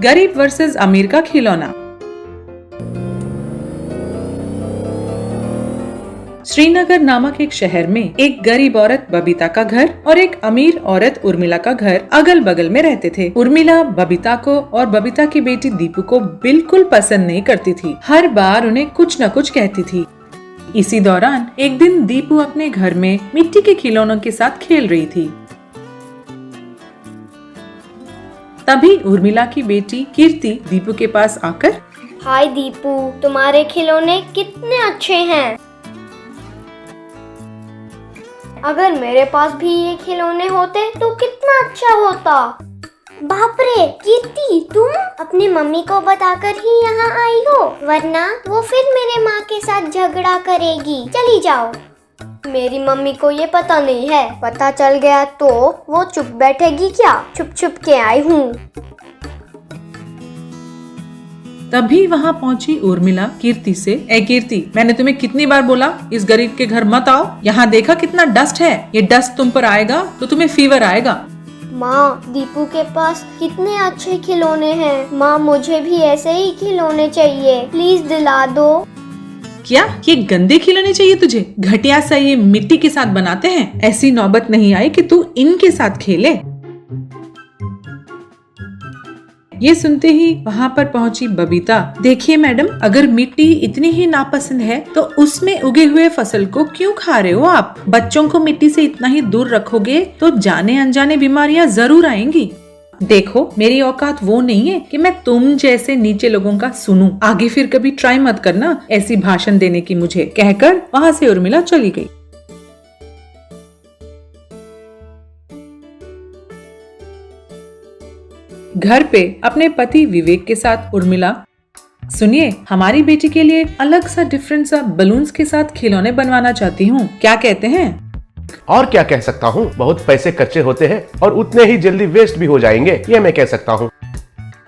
गरीब वर्सेस अमीर का खिलौना। श्रीनगर नामक एक शहर में एक गरीब औरत बबीता का घर और एक अमीर औरत उर्मिला का घर अगल बगल में रहते थे। उर्मिला बबीता को और बबीता की बेटी दीपू को बिल्कुल पसंद नहीं करती थी। हर बार उन्हें कुछ न कुछ कहती थी। इसी दौरान एक दिन दीपू अपने घर में मिट्टी के खिलौनों के साथ खेल रही थी। तभी उर्मिला की बेटी कीर्ति दीपू के पास आकर, हाय दीपू, तुम्हारे खिलौने कितने अच्छे हैं। अगर मेरे पास भी ये खिलौने होते तो कितना अच्छा होता। बाप रे कीर्ति, तुम अपनी मम्मी को बताकर ही यहाँ आई हो, वरना वो फिर मेरे माँ के साथ झगड़ा करेगी। चली जाओ। मेरी मम्मी को ये पता नहीं है, पता चल गया तो वो चुप बैठेगी क्या? छुप छुप के आई हूँ। तभी वहाँ पहुँची उर्मिला कीर्ति से, ए कीर्ति, मैंने तुम्हें कितनी बार बोला इस गरीब के घर मत आओ। यहाँ देखा कितना डस्ट है, ये डस्ट तुम पर आएगा तो तुम्हें फीवर आएगा। माँ, दीपू के पास कितने अच्छे खिलौने हैं। माँ, मुझे भी ऐसे ही खिलौने चाहिए, प्लीज दिला दो। क्या ये गंदे खिलौने चाहिए तुझे? घटिया सा ये मिट्टी के साथ बनाते हैं। ऐसी नौबत नहीं आई कि तू इनके साथ खेले। ये सुनते ही वहाँ पर पहुँची बबीता। देखिए मैडम, अगर मिट्टी इतनी ही नापसंद है तो उसमें उगे हुए फसल को क्यों खा रहे हो आप? बच्चों को मिट्टी से इतना ही दूर रखोगे तो जाने अनजाने बीमारियां जरूर आएंगी। देखो, मेरी औकात वो नहीं है कि मैं तुम जैसे नीचे लोगों का सुनूं। आगे फिर कभी ट्राई मत करना ऐसी भाषण देने की मुझे, कहकर वहाँ से उर्मिला चली गई। घर पे अपने पति विवेक के साथ उर्मिला, सुनिए, हमारी बेटी के लिए अलग सा डिफरेंट सा बलून्स के साथ खिलौने बनवाना चाहती हूँ, क्या कहते हैं? और क्या कह सकता हूँ, बहुत पैसे खर्चे होते हैं और उतने ही जल्दी वेस्ट भी हो जाएंगे, ये मैं कह सकता हूँ।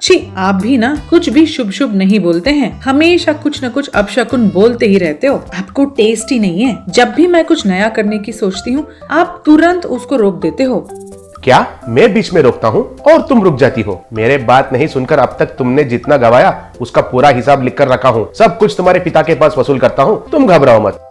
छी, आप भी ना कुछ भी शुभ शुभ नहीं बोलते हैं, हमेशा कुछ न कुछ अपशकुन बोलते ही रहते हो। आपको टेस्ट ही नहीं है। जब भी मैं कुछ नया करने की सोचती हूँ आप तुरंत उसको रोक देते हो। क्या मैं बीच में रोकता हूँ और तुम रुक जाती हो? मेरे बात नहीं सुनकर अब तक तुमने जितना गवाया उसका पूरा हिसाब लिख कर रखा हूँ। सब कुछ तुम्हारे पिता के पास वसूल करता हूँ, तुम घबराओ मत।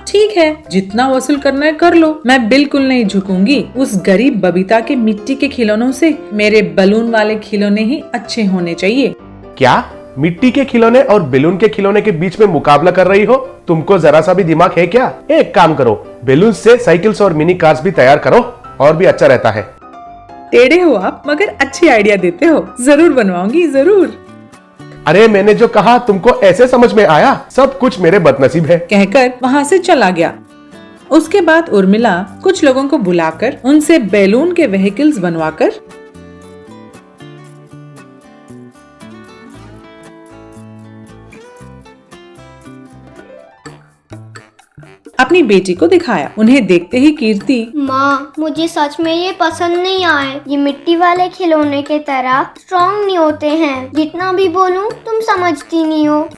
ठीक है, जितना वसूल करना है कर लो, मैं बिल्कुल नहीं झुकूंगी। उस गरीब बबीता के मिट्टी के खिलौनों से मेरे बलून वाले खिलौने ही अच्छे होने चाहिए। क्या मिट्टी के खिलौने और बैलून के खिलौने के बीच में मुकाबला कर रही हो? तुमको जरा सा भी दिमाग है क्या? एक काम करो, बैलून से साइकिल्स और मिनी कार्स भी तैयार करो, और भी अच्छा रहता है। टेढ़े हो आप, मगर अच्छी आइडिया देते हो। जरूर बनवाऊंगी, जरूर। अरे मैंने जो कहा तुमको ऐसे समझ में आया? सब कुछ मेरे बदनसीब है, कहकर वहाँ से चला गया। उसके बाद उर्मिला कुछ लोगों को बुलाकर उनसे बैलून के व्हीकल्स बनवाकर अपनी बेटी को दिखाया। उन्हें देखते ही कीर्ति, माँ, मुझे सच में ये पसंद नहीं आए। ये मिट्टी वाले खिलौने के तरह स्ट्रॉन्ग नहीं होते हैं। जितना भी बोलूं तुम समझती नहीं हो।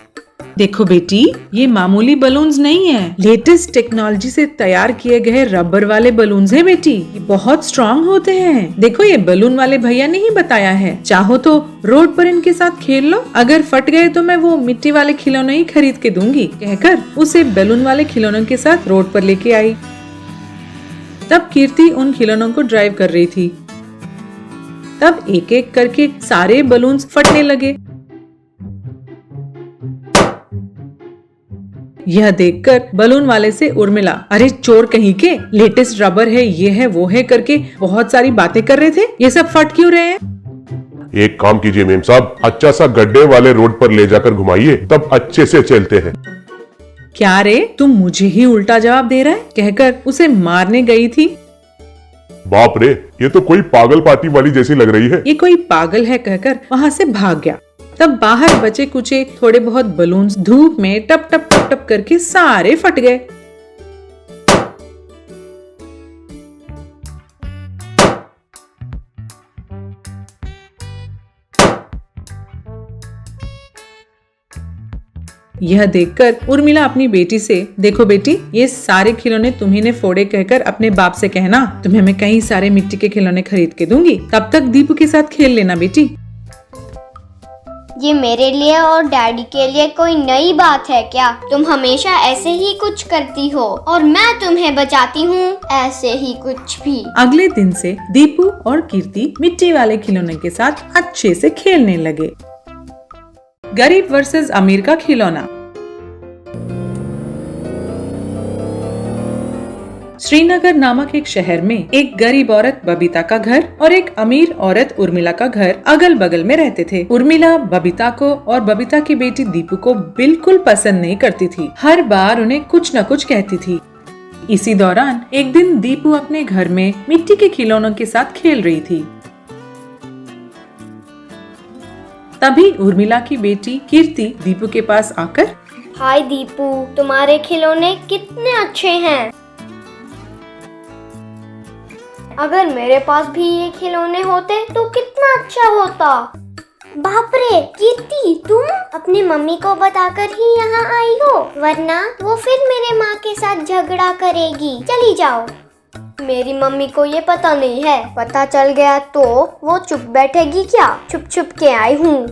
देखो बेटी, ये मामूली बलून्स नहीं है, लेटेस्ट टेक्नोलॉजी से तैयार किए गए रबर वाले बलून्स है बेटी। ये बहुत स्ट्रॉन्ग होते हैं। देखो, ये बलून वाले भैया ने ही बताया है। चाहो तो रोड पर इनके साथ खेल लो, अगर फट गए तो मैं वो मिट्टी वाले खिलौने ही खरीद के दूंगी, कहकर उसे बैलून वाले खिलौनों के साथ रोड पर लेके आई। तब कीर्ति उन खिलौनों को ड्राइव कर रही थी। तब एक एक करके सारे बलून्स फटने लगे। यह देखकर बलून वाले से उर्मिला, अरे चोर कहीं के, लेटेस्ट रबर है, ये है वो है करके बहुत सारी बातें कर रहे थे, ये सब फट क्यों रहे हैं? एक काम कीजिए मेम साहब, अच्छा सा गड्ढे वाले रोड पर ले जाकर घुमाइए, तब अच्छे से चलते हैं। क्या रे, तुम मुझे ही उल्टा जवाब दे रहा है, कहकर उसे मारने गई थी। बाप रे, ये तो कोई पागल पार्टी वाली जैसी लग रही है। ये कोई पागल है कहकर वहाँ से भाग गया। तब बाहर बचे कुचे थोड़े बहुत बलून्स धूप में टप टप टप टप करके सारे फट गए। यह देखकर उर्मिला अपनी बेटी से, देखो बेटी, ये सारे खिलौने तुम्ही ने फोड़े, कहकर अपने बाप से कहना, तुम्हें मैं कई सारे मिट्टी के खिलौने खरीद के दूंगी, तब तक दीपू के साथ खेल लेना बेटी। ये मेरे लिए और डैडी के लिए कोई नई बात है क्या? तुम हमेशा ऐसे ही कुछ करती हो और मैं तुम्हें बचाती हूँ ऐसे ही कुछ भी। अगले दिन से दीपू और कीर्ति मिट्टी वाले खिलौने के साथ अच्छे से खेलने लगे। गरीब वर्सेस अमीर का खिलौना। श्रीनगर नामक एक शहर में एक गरीब औरत बबीता का घर और एक अमीर औरत उर्मिला का घर अगल बगल में रहते थे। उर्मिला बबीता को और बबीता की बेटी दीपू को बिल्कुल पसंद नहीं करती थी। हर बार उन्हें कुछ न कुछ कहती थी। इसी दौरान एक दिन दीपू अपने घर में मिट्टी के खिलौनों के साथ खेल रही थी। तभी उर्मिला की बेटी कीर्ति दीपू के पास आकर, हाय दीपू, तुम्हारे खिलौने कितने अच्छे हैं। अगर मेरे पास भी ये खिलौने होते तो कितना अच्छा होता। बाप रे कीर्ति, तुम अपनी मम्मी को बताकर ही यहाँ आई हो, वरना वो फिर मेरे माँ के साथ झगड़ा करेगी। चली जाओ। मेरी मम्मी को ये पता नहीं है, पता चल गया तो वो चुप बैठेगी क्या? छुप छुप के आई हूँ।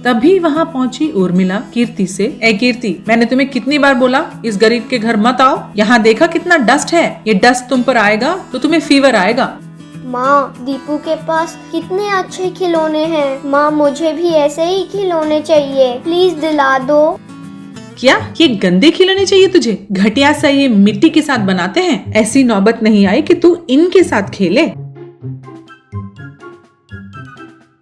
तभी वहाँ पहुँची उर्मिला कीर्ति से, ए कीर्ति, मैंने तुम्हें कितनी बार बोला इस गरीब के घर मत आओ। यहाँ देखा कितना डस्ट है, ये डस्ट तुम पर आएगा तो तुम्हें फीवर आएगा। माँ, दीपू के पास कितने अच्छे खिलौने हैं। माँ, मुझे भी ऐसे ही खिलौने चाहिए, प्लीज दिला दो। क्या ये गंदे खिलौने चाहिए तुझे? घटिया सा ये मिट्टी के साथ बनाते हैं। ऐसी नौबत नहीं आई कि तू इनके साथ खेले।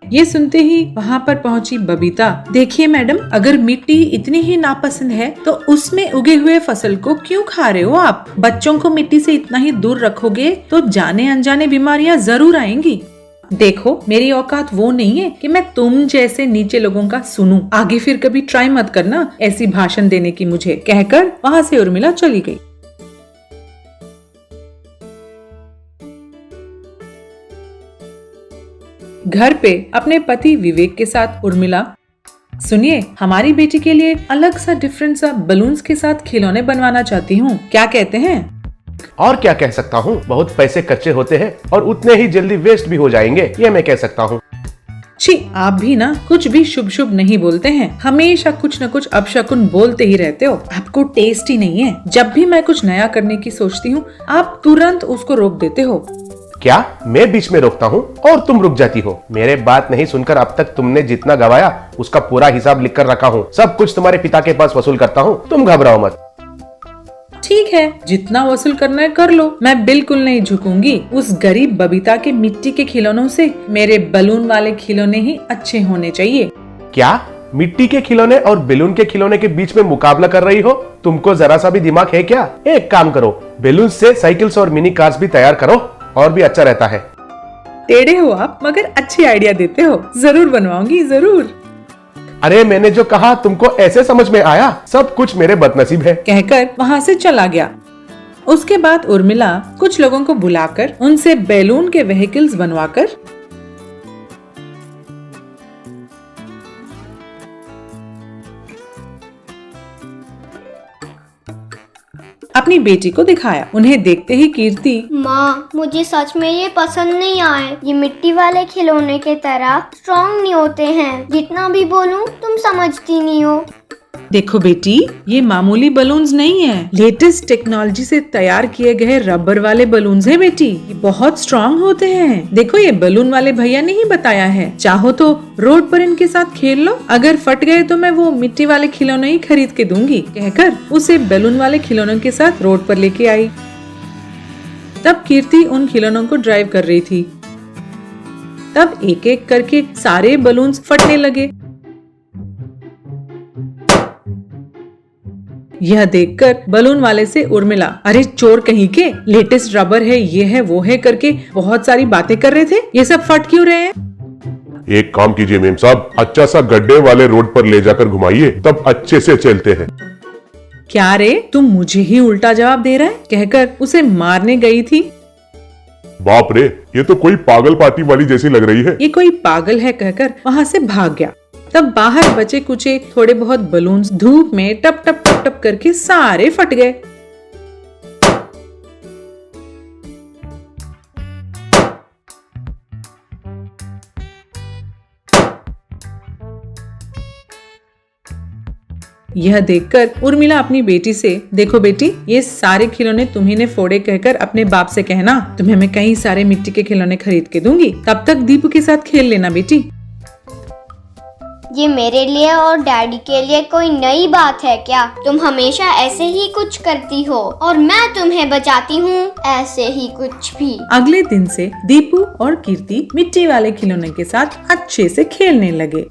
ये सुनते ही वहाँ पर पहुँची बबीता। देखिए मैडम, अगर मिट्टी इतनी ही नापसंद है तो उसमें उगे हुए फसल को क्यों खा रहे हो आप? बच्चों को मिट्टी से इतना ही दूर रखोगे तो जाने अनजाने बीमारियां जरूर आएंगी। देखो, मेरी औकात वो नहीं है कि मैं तुम जैसे नीचे लोगों का सुनूं। आगे फिर कभी ट्राई मत करना ऐसी भाषण देने की मुझे, कहकर वहाँ से उर्मिला चली गई। घर पे अपने पति विवेक के साथ उर्मिला, सुनिए, हमारी बेटी के लिए अलग सा डिफरेंट सा बलून्स के साथ खिलौने बनवाना चाहती हूँ, क्या कहते हैं? और क्या कह सकता हूँ, बहुत पैसे कच्चे होते हैं और उतने ही जल्दी वेस्ट भी हो जाएंगे, ये मैं कह सकता हूँ। छी, आप भी ना कुछ भी शुभ शुभ नहीं बोलते हैं, हमेशा कुछ न कुछ अपशकुन बोलते ही रहते हो। आपको टेस्ट ही नहीं है। जब भी मैं कुछ नया करने की सोचती हूँ आप तुरंत उसको रोक देते हो। क्या मैं बीच में रोकता हूँ और तुम रुक जाती हो? मेरे बात नहीं सुनकर अब तक तुमने जितना गवाया उसका पूरा हिसाब लिख कर रखा हूँ। सब कुछ तुम्हारे पिता के पास वसूल करता हूँ, तुम घबराओ मत। ठीक है, जितना वसूल करना है कर लो, मैं बिल्कुल नहीं झुकूंगी। उस गरीब बबीता के मिट्टी के खिलौनों से मेरे बलून वाले खिलौने ही अच्छे होने चाहिए। क्या मिट्टी के खिलौने और बेलून के खिलौने के बीच में मुकाबला कर रही हो? तुमको जरा सा भी दिमाग है क्या? एक काम करो, बेलून से साइकिल्स और मिनी कार्स भी तैयार करो, और भी अच्छा रहता है। टेढ़े हो आप, मगर अच्छी आइडिया देते हो। जरूर बनवाऊंगी, जरूर। अरे मैंने जो कहा तुमको ऐसे समझ में आया? सब कुछ मेरे बदनसीब है, कहकर वहाँ से चला गया। उसके बाद उर्मिला कुछ लोगों को बुलाकर उनसे बैलून के व्हीकल्स बनवाकर अपनी बेटी को दिखाया। उन्हें देखते ही कीर्ति, माँ, मुझे सच में ये पसंद नहीं आए। ये मिट्टी वाले खिलौने के तरह स्ट्रॉन्ग नहीं होते हैं। जितना भी बोलूं तुम समझती नहीं हो। देखो बेटी, ये मामूली बलून्स नहीं है, लेटेस्ट टेक्नोलॉजी से तैयार किए गए रबर वाले बलून्स हैं बेटी। ये बहुत स्ट्रॉन्ग होते हैं। देखो, ये बलून वाले भैया ने ही बताया है। चाहो तो रोड पर इनके साथ खेल लो, अगर फट गए तो मैं वो मिट्टी वाले खिलौने ही खरीद के दूंगी, कहकर उसे बैलून वाले खिलौनों के साथ रोड पर लेके आई। तब कीर्ति उन खिलौनों को ड्राइव कर रही थी। तब एक एक करके सारे बलून्स फटने लगे। यह देखकर बलून वाले से उर्मिला, अरे चोर कहीं के, लेटेस्ट रबर है, ये है वो है करके बहुत सारी बातें कर रहे थे, ये सब फट क्यों रहे हैं? एक काम कीजिए मेम साहब, अच्छा सा गड्ढे वाले रोड पर ले जाकर घुमाइए, तब अच्छे से चलते हैं। क्या रे, तुम मुझे ही उल्टा जवाब दे रहा है, कहकर उसे मारने गई थी। बाप रे, ये तो कोई पागल पार्टी वाली जैसी लग रही है। ये कोई पागल है कहकर वहाँ से भाग गया। तब बाहर बचे कुचे थोड़े बहुत बलून्स धूप में टप टप टप टप करके सारे फट गए। यह देखकर उर्मिला अपनी बेटी से, देखो बेटी, ये सारे खिलौने तुम्ही ने फोड़े कहकर अपने बाप से कहना, तुम्हें मैं कई सारे मिट्टी के खिलौने खरीद के दूंगी, तब तक दीपू के साथ खेल लेना बेटी। ये मेरे लिए और डैडी के लिए कोई नई बात है क्या? तुम हमेशा ऐसे ही कुछ करती हो और मैं तुम्हें बचाती हूँ ऐसे ही कुछ भी। अगले दिन से दीपू और कीर्ति मिट्टी वाले खिलौने के साथ अच्छे से खेलने लगे।